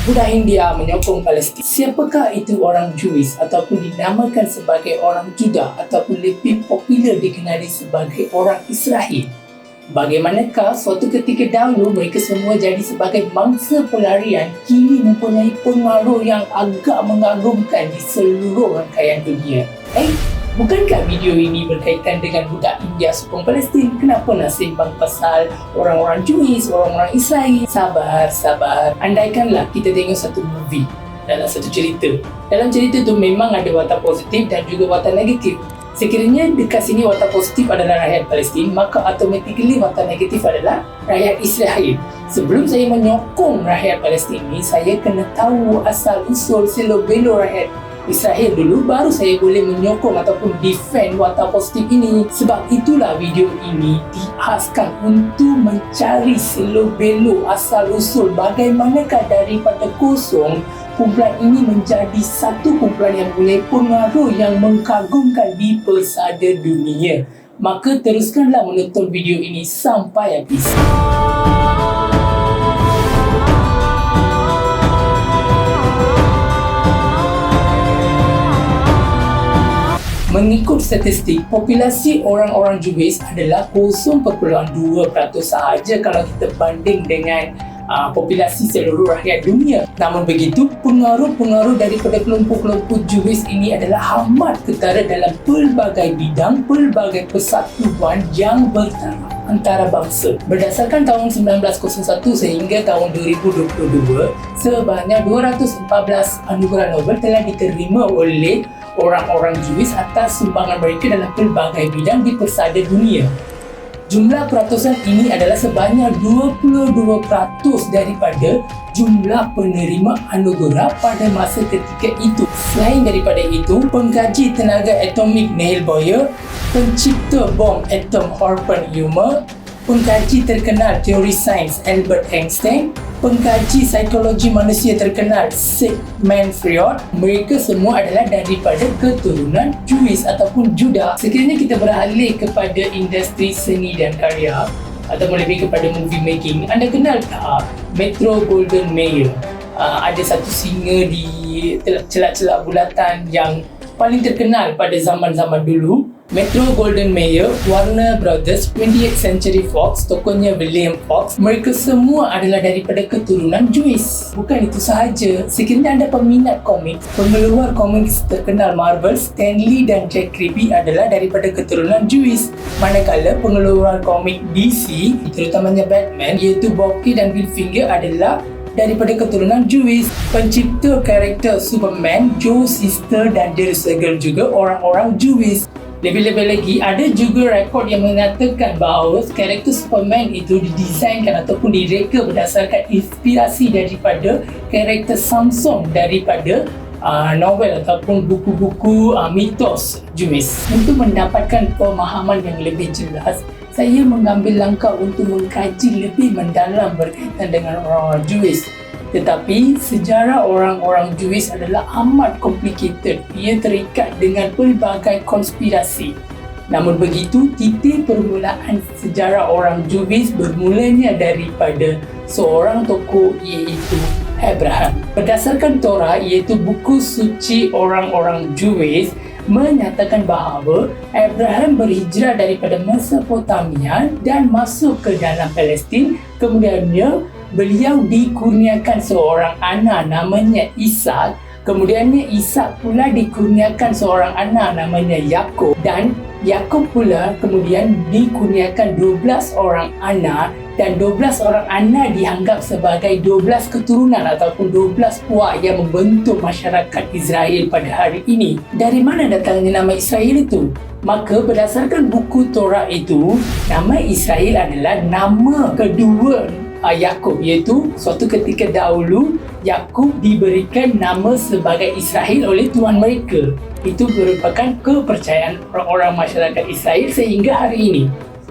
Budak India menyokong Palestin. Siapakah itu orang Jewish ataupun dinamakan sebagai orang Juda ataupun lebih popular dikenali sebagai orang Israel? Bagaimanakah suatu ketika dahulu mereka semua jadi sebagai mangsa pelarian kini mempunyai pengaruh yang agak mengagumkan di seluruh rangkaian dunia? Bukankah video ini berkaitan dengan budak India sokong Palestin? Kenapa nak sembang pasal orang-orang Jewish, orang-orang Israel? Sabar. Andaikanlah kita tengok satu movie dalam satu cerita. Dalam cerita tu memang ada watak positif dan juga watak negatif. Sekiranya dekat sini watak positif adalah rakyat Palestin, maka automatically watak negatif adalah rakyat Israel. Sebelum saya menyokong rakyat Palestin ni, saya kena tahu asal-usul selok-belok rakyat Israel dulu, baru saya boleh menyokong ataupun defend watak positif ini. Sebab itulah video ini diaskan untuk mencari selok-belok asal-usul bagaimanakah daripada kosong kumpulan ini menjadi satu kumpulan yang mempunyai pengaruh yang mengagumkan di pesada dunia. Maka teruskanlah menonton video ini sampai habis. Mengikut statistik, populasi orang-orang Jewish adalah 0.2% sahaja kalau kita banding dengan populasi seluruh rakyat dunia. Namun begitu, pengaruh-pengaruh daripada kelompok-kelompok Jewish ini adalah amat ketara dalam pelbagai bidang, pelbagai persatuan yang bertaraf antarabangsa. Berdasarkan tahun 1901 sehingga tahun 2022, sebanyak 214 anugerah Nobel telah diterima oleh orang-orang Jewish atas sumbangan mereka dalam pelbagai bidang di persada dunia. Jumlah peratusan ini adalah sebanyak 22% daripada jumlah penerima anugerah pada masa ketika itu. Selain daripada itu, pengkaji tenaga atomik Neil Bohr, pencipta bom atom Oppenheimer, pengkaji terkenal teori sains Albert Einstein, pengkaji psikologi manusia terkenal Sigmund Freud, mereka semua adalah daripada keturunan Jewish ataupun Juda. Sekiranya kita beralih kepada industri seni dan karya ataupun lebih kepada movie making, anda kenal tak Metro-Goldwyn-Mayer? Ada satu singa di celak-celak bulatan yang paling terkenal pada zaman-zaman dulu. Metro-Goldwyn-Mayer, Warner Brothers, 20th Century Fox, tokohnya William Fox, mereka semua adalah daripada keturunan Jewish. Bukan itu sahaja, sekiranya anda peminat komik, pengeluar komik terkenal Marvel, Stan Lee dan Jack Kirby adalah daripada keturunan Jewish. Manakala pengeluar komik DC, terutamanya Batman, iaitu Bucky dan Bill Finger adalah daripada keturunan Jewish. Pencipta karakter Superman, Joe Sister dan Daryl Siegel juga orang-orang Jewish. Lebih-lebih lagi, ada juga rekod yang mengatakan bahawa karakter Superman itu didesainkan ataupun direka berdasarkan inspirasi daripada karakter Samson daripada novel ataupun buku-buku mitos Jewish. Untuk mendapatkan pemahaman yang lebih jelas, saya mengambil langkah untuk mengkaji lebih mendalam berkaitan dengan orang-orang Jewish. Tetapi sejarah orang-orang Jewish adalah amat complicated. Ia terikat dengan pelbagai konspirasi. Namun begitu, titik permulaan sejarah orang Jewish bermulanya daripada seorang tokoh iaitu Abraham. Berdasarkan Torah iaitu buku suci orang-orang Jewish, menyatakan bahawa Abraham berhijrah daripada Mesopotamia dan masuk ke dalam Palestin. Kemudiannya beliau dikurniakan seorang anak namanya Ishak. Kemudiannya Ishak pula dikurniakan seorang anak namanya Yakub, dan Yakub pula kemudian dikurniakan 12 orang anak, dan 12 orang anak dianggap sebagai 12 keturunan ataupun 12 puak yang membentuk masyarakat Israel pada hari ini. Dari mana datangnya nama Israel itu? Maka berdasarkan buku Torah itu, nama Israel adalah nama kedua Yakub, iaitu suatu ketika dahulu Yakub diberikan nama sebagai Israel oleh tuan mereka. Itu merupakan kepercayaan orang-orang masyarakat Israel sehingga hari ini.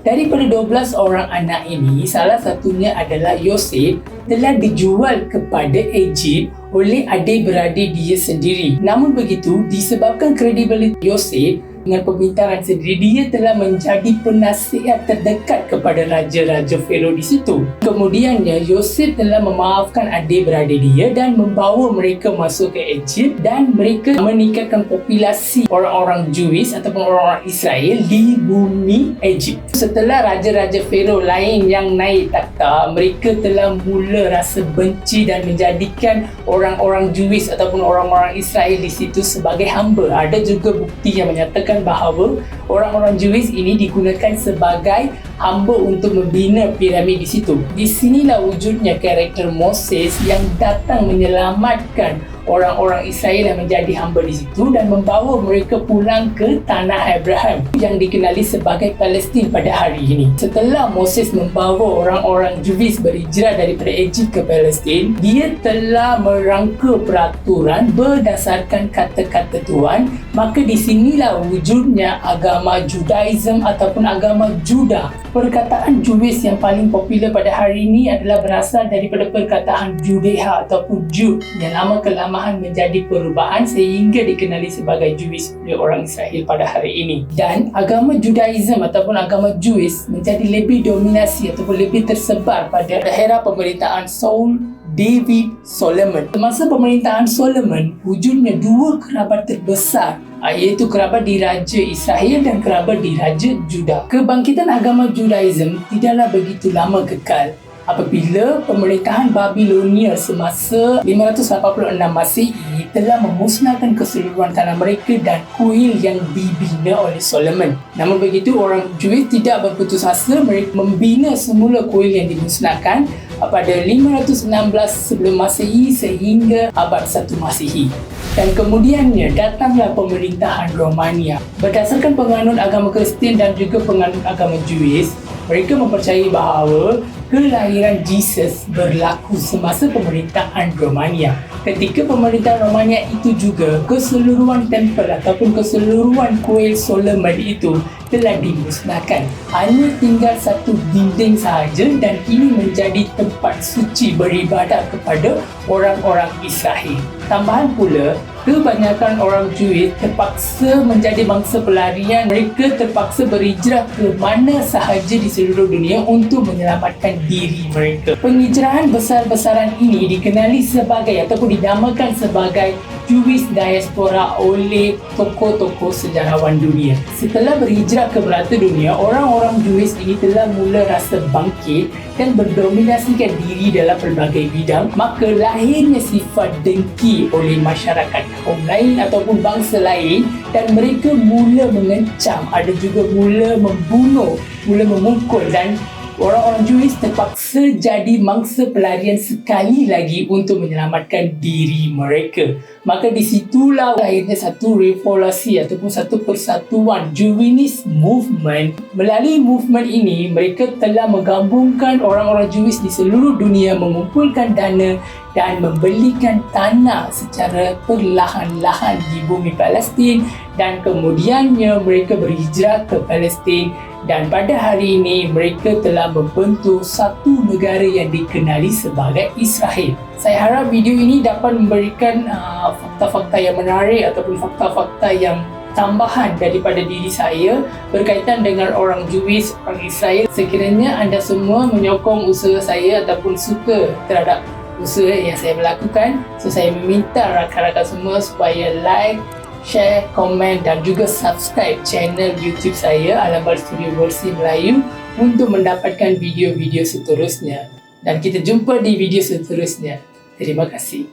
Daripada 12 orang anak ini, salah satunya adalah Yosef, telah dijual kepada Egypt oleh adik-beradik dia sendiri. Namun begitu, disebabkan kredibiliti Yosef, dengan pembintangan sendiri, dia telah menjadi penasihat terdekat kepada raja-raja Firaun di situ. Kemudiannya, Yosef telah memaafkan adik-beradik dia dan membawa mereka masuk ke Egypt, dan mereka meningkatkan populasi orang-orang Jewish ataupun orang-orang Israel di bumi Egypt. Setelah raja-raja Firaun lain yang naik takhta, mereka telah mula rasa benci dan menjadikan orang-orang Jewish ataupun orang-orang Israel di situ sebagai hamba. Ada juga bukti yang menyatakan bahawa orang-orang Jewish ini digunakan sebagai hamba untuk membina piramid di situ. Di sinilah wujudnya karakter Moses yang datang menyelamatkan orang-orang Israel yang menjadi hamba di situ dan membawa mereka pulang ke tanah Abraham yang dikenali sebagai Palestin pada hari ini. Setelah Moses membawa orang-orang Jewish berhijrah daripada Egypt ke Palestin, dia telah merangka peraturan berdasarkan kata-kata Tuhan. Maka di sinilah wujudnya agama Judaism ataupun agama Juda. Perkataan Jewish yang paling popular pada hari ini adalah berasal daripada perkataan Judea ataupun Jud yang lama kelamaan menjadi perubahan sehingga dikenali sebagai Jewish oleh orang Israel pada hari ini. Dan agama Judaism ataupun agama Jewish menjadi lebih dominasi ataupun lebih tersebar pada era pemerintahan Saul, David, Solomon. Semasa pemerintahan Solomon, wujudnya dua kerabat terbesar, iaitu kerabat diraja Israel dan kerabat diraja Juda. Kebangkitan agama Judaism tidaklah begitu lama kekal. Apabila pemerintahan Babilonia semasa 586 Masehi telah memusnahkan keseluruhan tanah mereka dan kuil yang dibina oleh Solomon. Namun begitu, orang Jewish tidak berputus asa. Mereka membina semula kuil yang dimusnahkan pada 516 sebelum Masehi sehingga abad 1 Masehi. Dan kemudiannya datanglah pemerintahan Romania. Berdasarkan penganut agama Kristian dan juga penganut agama Jewish, mereka mempercayai bahawa kelahiran Jesus berlaku semasa pemerintahan Romania. Ketika pemerintahan Romania itu juga, keseluruhan tempel ataupun keseluruhan kuil Solomon itu telah dimusnahkan. Hanya tinggal satu dinding sahaja dan ini menjadi tempat suci beribadat kepada orang-orang Israel. Tambahan pula, kebanyakan orang Jewish terpaksa menjadi bangsa pelarian. Mereka terpaksa berhijrah ke mana sahaja di seluruh dunia untuk menyelamatkan diri mereka. Penghijrahan besar-besaran ini dikenali sebagai ataupun dinamakan sebagai Jewish diaspora oleh tokoh-tokoh sejarawan dunia. Setelah berhijrah ke merata dunia, orang-orang Jewish ini telah mula rasa bangkit dan mendominasikan diri dalam pelbagai bidang. Maka lahirnya sifat dengki oleh masyarakat kaum lain ataupun bangsa lain dan mereka mula mengencam, ada juga mula membunuh, mula memukul, dan orang-orang Jewish terpaksa jadi mangsa pelarian sekali lagi untuk menyelamatkan diri mereka. Maka di situlah akhirnya satu revolusi ataupun satu persatuan Jewish movement. Melalui movement ini, mereka telah menggabungkan orang-orang Jewish di seluruh dunia, mengumpulkan dana dan membelikan tanah secara perlahan-lahan di bumi Palestin, dan kemudiannya mereka berhijrah ke Palestin. Dan pada hari ini, mereka telah membentuk satu negara yang dikenali sebagai Israel. Saya harap video ini dapat memberikan fakta-fakta yang menarik ataupun fakta-fakta yang tambahan daripada diri saya berkaitan dengan orang Jewish, orang Israel. Sekiranya anda semua menyokong usaha saya ataupun suka terhadap usaha yang saya melakukan, so saya meminta rakan-rakan semua supaya like, share, komen dan juga subscribe channel YouTube saya Al-Anbar Studio Versi Melayu untuk mendapatkan video-video seterusnya. Dan kita jumpa di video seterusnya. Terima kasih.